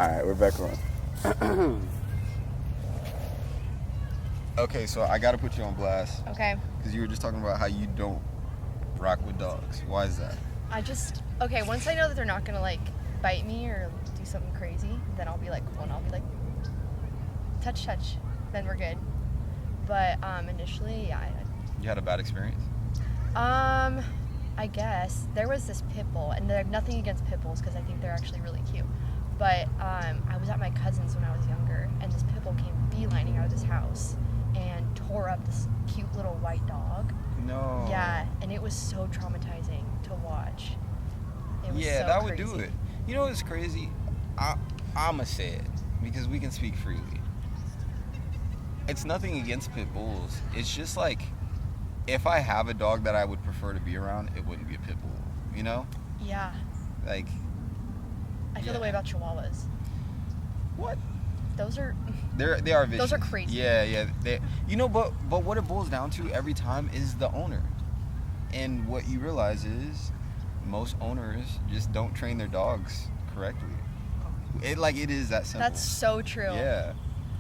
Alright, we're back on. Okay, so I gotta put you on blast. Okay. Because you were just talking about how you don't rock with dogs. Why is that? Okay, once I know that they're not gonna like bite me or do something crazy, then I'll be like, cool, and I'll be like, touch, then we're good. But initially, yeah. You had a bad experience? I guess there was this pit bull, and there's nothing against pit bulls because I think they're actually really cute. But I was at my cousin's when I was younger, and this pit bull came beelining out of his house and tore up this cute little white dog. No. Yeah, and it was so traumatizing to watch. It was Yeah, so that crazy. would do it. You know what's crazy? I'ma say it because we can speak freely. It's nothing against pit bulls. It's just like, if I have a dog that I would prefer to be around, it wouldn't be a pit bull. You know? Yeah. Like. I feel the way about Chihuahuas. What? Those are. They are vicious. Those are crazy. Yeah. But what it boils down to every time is the owner. And what you realize is, most owners just don't train their dogs correctly. It is that simple. That's so true. Yeah.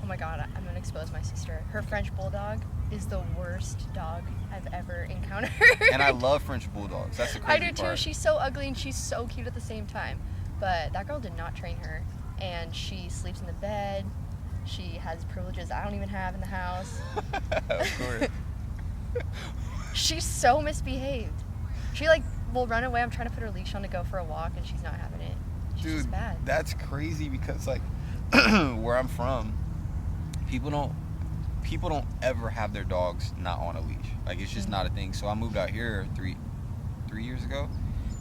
Oh my god, I'm gonna expose my sister. Her French Bulldog is the worst dog I've ever encountered. And I love French Bulldogs. That's the crazy I do too. part. She's so ugly and she's so cute at the same time. But that girl did not train her. And she sleeps in the bed. She has privileges I don't even have in the house. Of course. She's so misbehaved. She will run away. I'm trying to put her leash on to go for a walk and she's not having it. She's Dude, just bad. that's crazy because where I'm from, people don't ever have their dogs not on a leash. It's just not a thing. So I moved out here three years ago,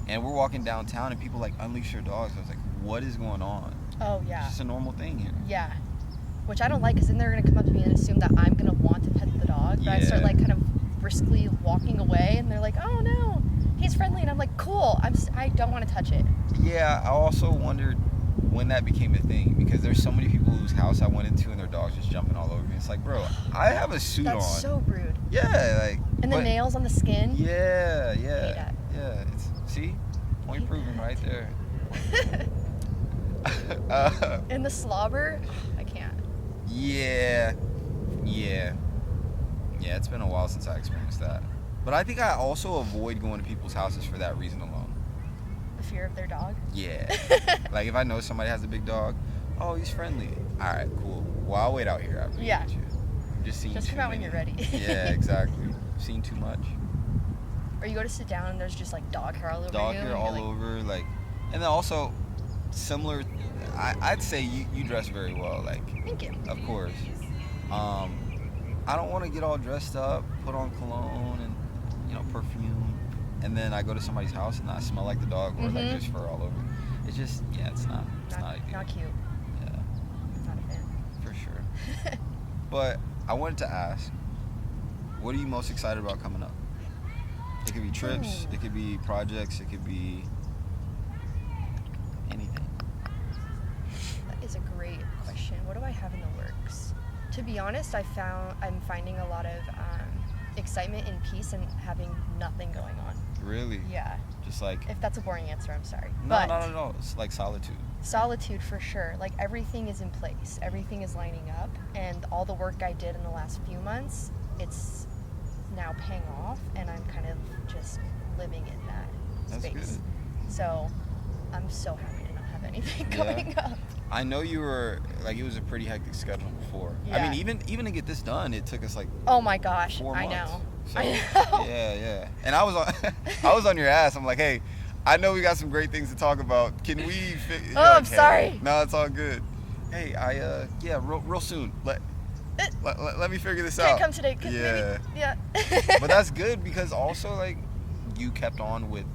and we're walking downtown and people unleash their dogs. I was like, what is going on? Oh yeah. It's just a normal thing here. Yeah. Which I don't like, because then they're gonna come up to me and assume that I'm gonna want to pet the dog. But I start kind of briskly walking away, and they're like, "Oh no, he's friendly," and I'm like, "Cool, I don't want to touch it." Yeah, I also wondered when that became a thing, because there's so many people whose house I went into and their dogs just jumping all over me. It's like, bro, I have a suit on. That's so rude. Yeah, and the nails on the skin. Yeah. Hate that. Yeah. See, point proven right there. And the slobber, I can't. Yeah. It's been a while since I experienced that. But I think I also avoid going to people's houses for that reason alone. The fear of their dog? Yeah. If I know somebody has a big dog, oh, he's friendly. All right, cool. Well, I'll wait out here after you get you. Just come out when you're ready. Yeah, exactly. Seen too much. Or you go to sit down and there's just dog hair all over you. Dog hair all over, and then also similar. I'd say you dress very well. Thank you. Of course. I don't want to get all dressed up, put on cologne and perfume, and then I go to somebody's house and I smell like the dog or there's fur all over. It's just it's not ideal. Not cute. Yeah. Not a fan. For sure. But I wanted to ask, what are you most excited about coming up? It could be trips, it could be projects, it could be anything. That is a great question. What do I have in the works? To be honest, I'm finding a lot of excitement and peace and having nothing going on. Really? Yeah. Just if that's a boring answer, I'm sorry. No. It's solitude. Solitude for sure. Everything is in place. Everything is lining up, and all the work I did in the last few months, it's now paying off, and I'm kind of just living in that space. That's good. So I'm so happy to not have anything coming up. I know you were it was a pretty hectic schedule before. Yeah. I mean, even to get this done, it took us oh my gosh, 4 months. I know. So, I know. Yeah. And I was on your ass. I'm like, hey, I know we got some great things to talk about. Can we? I'm sorry. No, it's all good. Hey, real soon. Let me figure this out. Can't come today. Yeah. Maybe, yeah. But that's good because also you kept on with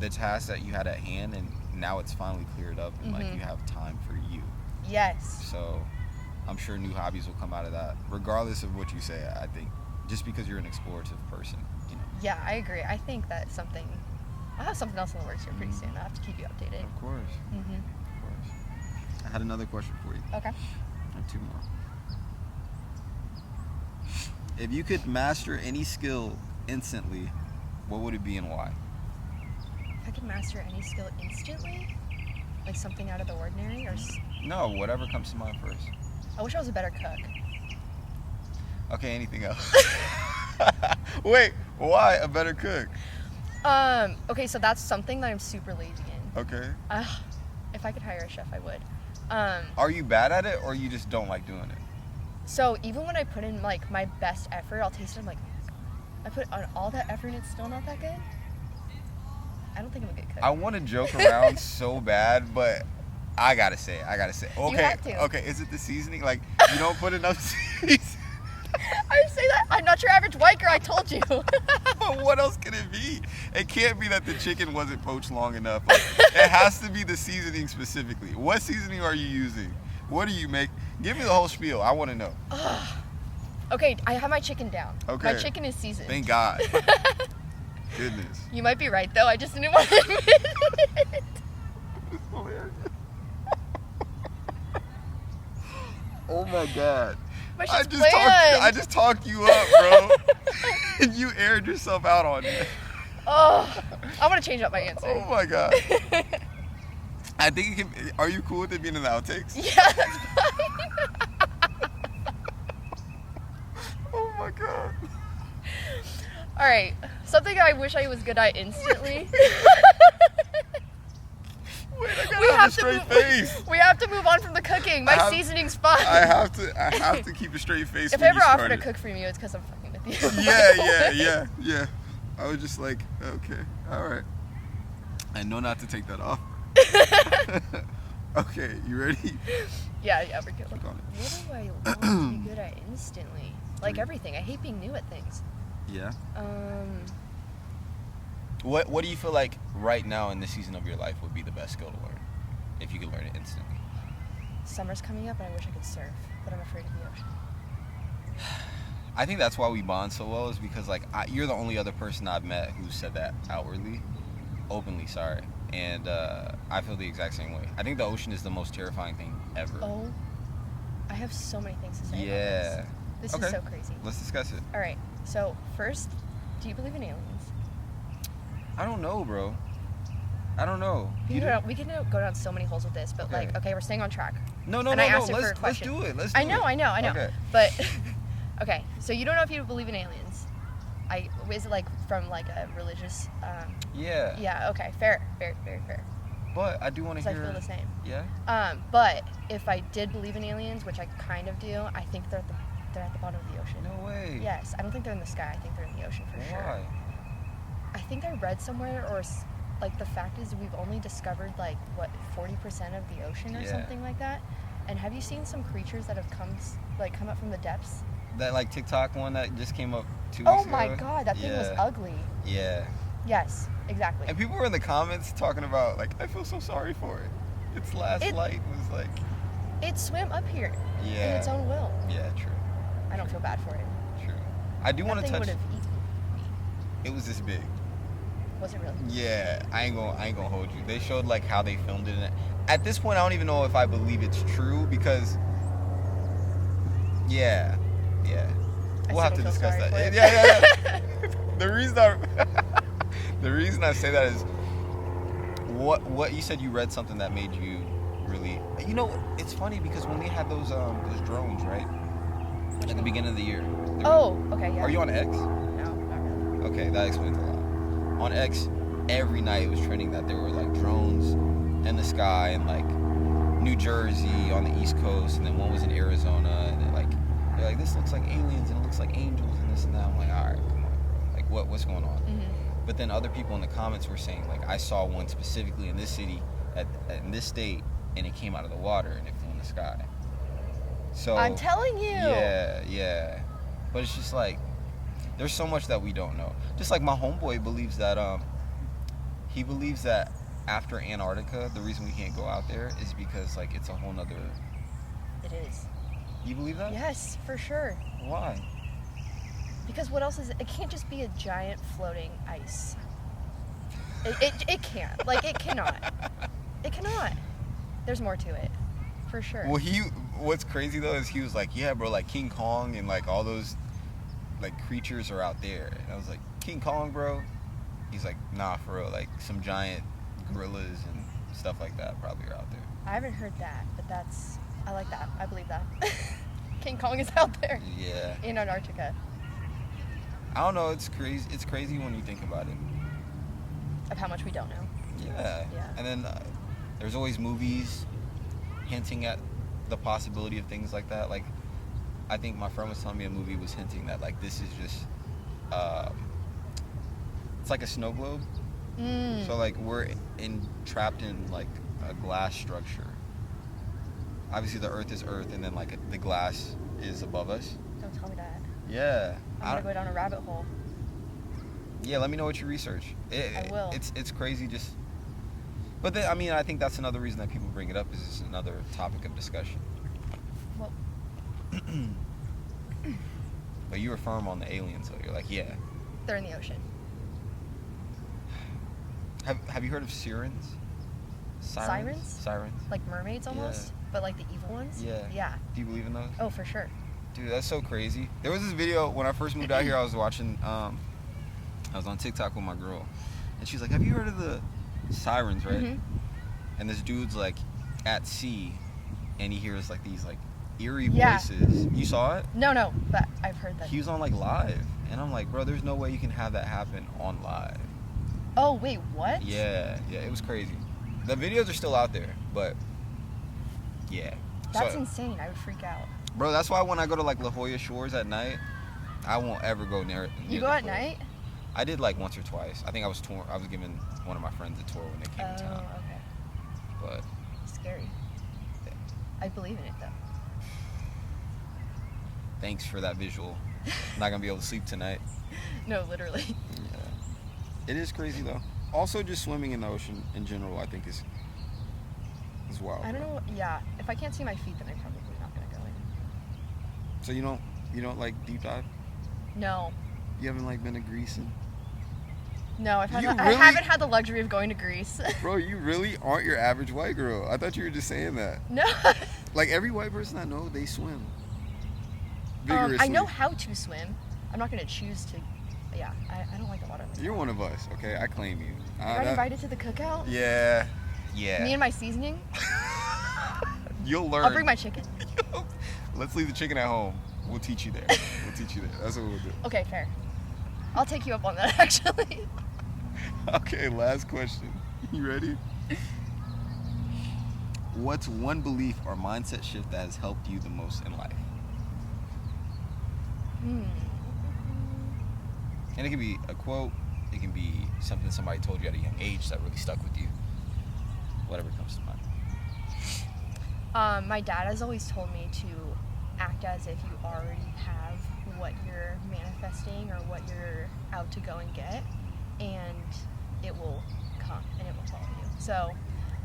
the task that you had at hand, and now it's finally cleared up, and you have time for you. Yes. So I'm sure new hobbies will come out of that, regardless of what you say. I think just because you're an explorative person, Yeah, I agree. I think that's something. I'll have something else in the works here pretty soon. I'll have to keep you updated. Of course. Of course. I had another question for you. Okay. And 2 more. If you could master any skill instantly, what would it be and why? If I could master any skill instantly? Like something out of the ordinary, or No, whatever comes to mind first. I wish I was a better cook. Okay, anything else? Wait, why a better cook? Okay, so that's something that I'm super lazy in. Okay. If I could hire a chef, I would. Are you bad at it, or you just don't like doing it? So even when I put in like my best effort, I'll taste it. I'm like, I put on all that effort and it's still not that good. I don't think I'm a good cook. I want to joke around so bad, but I gotta say. Okay, You have to. okay. Is it the seasoning? Like you don't put enough seasoning? I say that I'm not your average white girl. I told you. But what else can it be? It can't be that the chicken wasn't poached long enough. Like, it has to be the seasoning specifically. What seasoning are you using? What do you make? Give me the whole spiel. I want to know. Okay, I have my chicken down. Okay. My chicken is seasoned. Thank God. Goodness. You might be right though. I just didn't want to admit it. Oh my God. My I shit's just bland. talked you up, bro. And you aired yourself out on me. Oh, I want to change up my answer. Oh my God. I think it can. Are you cool with it being in the outtakes? Yeah, that's fine. Oh my God. All right, something I wish I was good at instantly. Wait, I gotta have a straight face. We have to move on from the cooking. My seasoning's fine. I have to keep a straight face. If when I ever you offered started. to cook for you, it's because I'm fucking with you. Yeah. I was just like, okay, all right. I know not to take that off. Okay, you ready? Yeah, we're good. Click on it. What do I want to be good at instantly? Like everything. I hate being new at things. Yeah. What do you feel like right now in this season of your life would be the best skill to learn, if you could learn it instantly? Summer's coming up, and I wish I could surf, but I'm afraid of the ocean. I think that's why we bond so well, is because like you're the only other person I've met who said that openly, sorry. And I feel the exact same way. I think the ocean is the most terrifying thing ever. Oh, I have so many things to say Yeah. about this. This Okay. is so crazy. Let's discuss it. All right, so first, do you believe in aliens? I don't know, bro. I don't know. We can go down so many holes with this, but Okay. okay, we're staying on track. No. And I asked it for a Let's question. do it. I know. Okay. But okay, so you don't know if you believe in aliens. Is it like from like a religious? Yeah. Yeah. Okay. Fair. Very fair. But I do want to Because hear. I feel the same. Yeah. But if I did believe in aliens, which I kind of do, I think they're at the bottom of the ocean. No way. Yes, I don't think they're in the sky. I think they're in the ocean for sure. Why? I think I read somewhere, or like the fact is we've only discovered like what 40% of the ocean or Yeah. something like that. And have you seen some creatures that have come up from the depths? That like TikTok one that just came up 2 weeks Oh ago. my God, that thing was Yeah. ugly. Yeah. Yes, exactly. And people were in the comments talking about like, I feel so sorry for it. Its last light was like. It swam up here in Yeah. its own will. Yeah. True. I don't feel bad for it. True. I do want That to thing touch. would have eaten me. It was this big. Was it really? Yeah, I ain't gonna hold you. They showed like how they filmed it. And at this point, I don't even know if I believe it's true because, yeah, I we'll have to still feel discuss sorry that. for it. Yeah. The reason I say that is what you said. You read something that made you really. You know, it's funny because when we had those drones, right, at the beginning of the year. Oh, okay, yeah. Are you on X? No, not really. Okay, that explains a lot. On X, every night it was trending that there were like drones in the sky in like New Jersey on the East Coast, and then one was in Arizona, and they're like, this looks like aliens and it looks like angels and this and that. I'm like, all right, come on, bro. Like what's going on? Mm-hmm. But then other people in the comments were saying like, I saw one specifically in this city, in this state, and it came out of the water and it flew in the sky. So I'm telling you. Yeah. But it's just like, there's so much that we don't know. Just like my homeboy believes that he believes that after Antarctica, the reason we can't go out there is because like it's a whole nother. It is. You believe that? Yes, for sure. Why? Because what else is it? It can't just be a giant floating ice. It can't. Like it cannot. It cannot. There's more to it, for sure. Well, what's crazy though is he was like, yeah, bro, like King Kong and like all those like creatures are out there. And I was like, King Kong, bro? He's like, nah, for real, like some giant gorillas and stuff like that probably are out there. I haven't heard that, but I like that. I believe that. King Kong is out there. Yeah. In Antarctica. I don't know. It's crazy. It's crazy when you think about it. Of how much we don't know. Yeah. And then there's always movies hinting at the possibility of things like that. Like, I think my friend was telling me a movie was hinting that, like, this is just, it's like a snow globe. So, like, we're trapped in, like, a glass structure. Obviously, the Earth is Earth, and then, like, the glass is above us. Don't tell me that. Yeah. I'm going to go down a rabbit hole. Yeah, let me know what you research. I will. It's crazy just... But then, I mean, I think that's another reason that people bring it up is it's another topic of discussion. Well... But you were firm on the aliens, so you're like, yeah. They're in the ocean. Have you heard of sirens? Sirens? Sirens. Like mermaids almost? Yeah. But like the evil ones? Yeah. Yeah. Do you believe in those? Oh, for sure. Dude, that's so crazy. There was this video when I first moved out here. I was watching. I was on TikTok with my girl, and she's like, "Have you heard of the sirens, right?" Mm-hmm. And this dude's like at sea, and he hears like these like eerie Yeah. voices. You saw it? No, but I've heard that. He was on like live, and I'm like, bro, there's no way you can have that happen on live. Oh, wait, what? Yeah, it was crazy. The videos are still out there, but yeah. That's insane. I would freak out. Bro, that's why when I go to like La Jolla Shores at night, I won't ever go near You go at night? I did like once or twice. I think I was giving one of my friends a tour when they came to town. Oh, okay. But Scary. yeah. I believe in it though. Thanks for that visual. Not gonna be able to sleep tonight. No, literally. Yeah. It is crazy though. Also, just swimming in the ocean in general, I think is wild. I don't know. Yeah, if I can't see my feet, then I'm probably not gonna go in. So you don't like deep dive? No. You haven't like been to Greece and... No, I really? haven't had the luxury of going to Greece. Bro, you really aren't your average white girl. I thought you were just saying that. No. Like every white person I know, they swim. Vigorously. I know how to swim. I'm not gonna choose to. Yeah, I don't like the water. You're one of us, okay? I claim you. I got invited to the cookout. Yeah. Me and my seasoning. You'll learn. I'll bring my chicken. Let's leave the chicken at home. We'll teach you there. That's what we'll do. Okay, fair. I'll take you up on that, actually. Okay, last question. You ready? What's one belief or mindset shift that has helped you the most in life? And it can be a quote. It can be something somebody told you at a young age that really stuck with you. Whatever comes to mind. My dad has always told me to act as if you already have what you're manifesting or what you're out to go and get, and it will come and it will follow you. So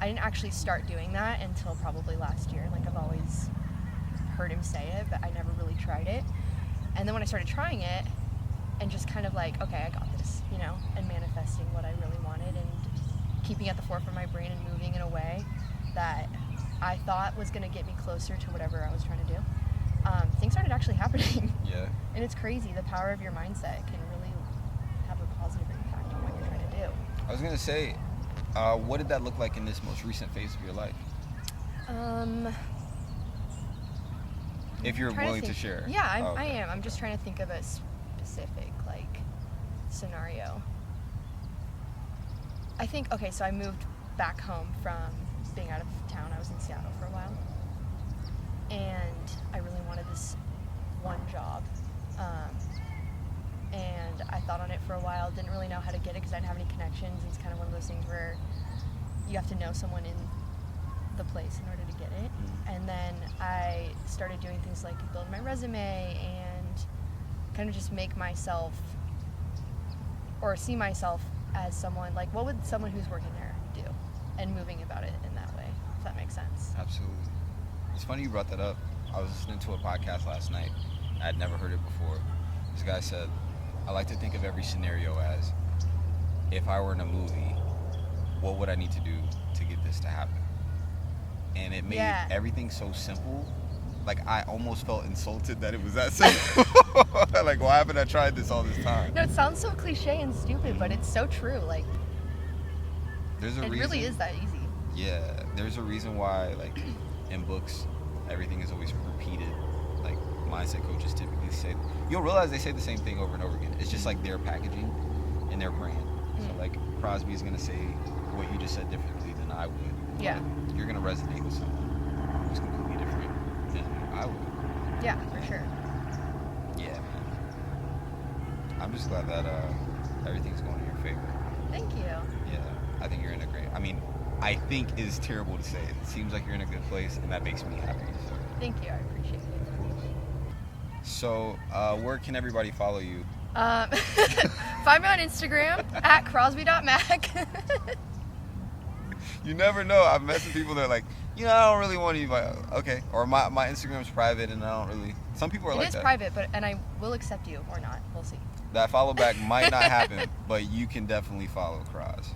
I didn't actually start doing that until probably last year. Like, I've always heard him say it, but I never really tried it. And then when I started trying it and just kind of like, okay, I got this, and manifesting what I really wanted and keeping at the forefront of my brain and moving in a way that I thought was going to get me closer to whatever I was trying to do, things started actually happening. Yeah. And it's crazy. The power of your mindset can really have a positive impact on what you're trying to do. I was going to say, what did that look like in this most recent phase of your life? If you're willing to share. Yeah, I Okay. am. I'm just trying to think of a specific, scenario. I think, okay, so I moved back home from being out of town. I was in Seattle for a while. And I really wanted this one job. And I thought on it for a while, didn't really know how to get it because I didn't have any connections. It's kind of one of those things where you have to know someone in the place in order to get it. And then I started doing things like build my resume and kind of just make myself or see myself as someone, like, what would someone who's working there do? And moving about it in that way, if that makes sense. Absolutely. It's funny you brought that up. I was listening to a podcast last night. I had never heard it before. This guy said, I like to think of every scenario as, if I were in a movie, what would I need to do to get this to happen? And it made everything so simple. Like, I almost felt insulted that it was that simple. Like, why haven't I tried this all this time? No, it sounds so cliche and stupid, but it's so true. Like, there's a reason. It really is that easy. Yeah, there's a reason why, like, in books, everything is always repeated. Like, mindset coaches typically say, you'll realize they say the same thing over and over again. It's just like their packaging and their brand. So, like, Crosby is gonna say what you just said differently than I would. Yeah. But you're gonna resonate with someone who's completely different than I would. Yeah, for sure. Yeah, man. I'm just glad that everything's going in your favor. Thank you. Yeah, I think you're in a great. I mean, I think is terrible to say. It seems like you're in a good place, and that makes me happy. So. Thank you. I appreciate it. So, where can everybody follow you? Find me on Instagram at crosby.mac. You never know. I've met some people that are like, I don't really want you. Okay, or my Instagram's private, and I don't really. Some people are like that. It is private, and I will accept you or not. We'll see. That follow back might not happen, but you can definitely follow Cross.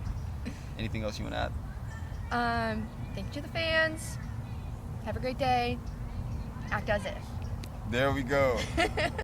Anything else you want to add? Thank you to the fans. Have a great day. Act as if. There we go.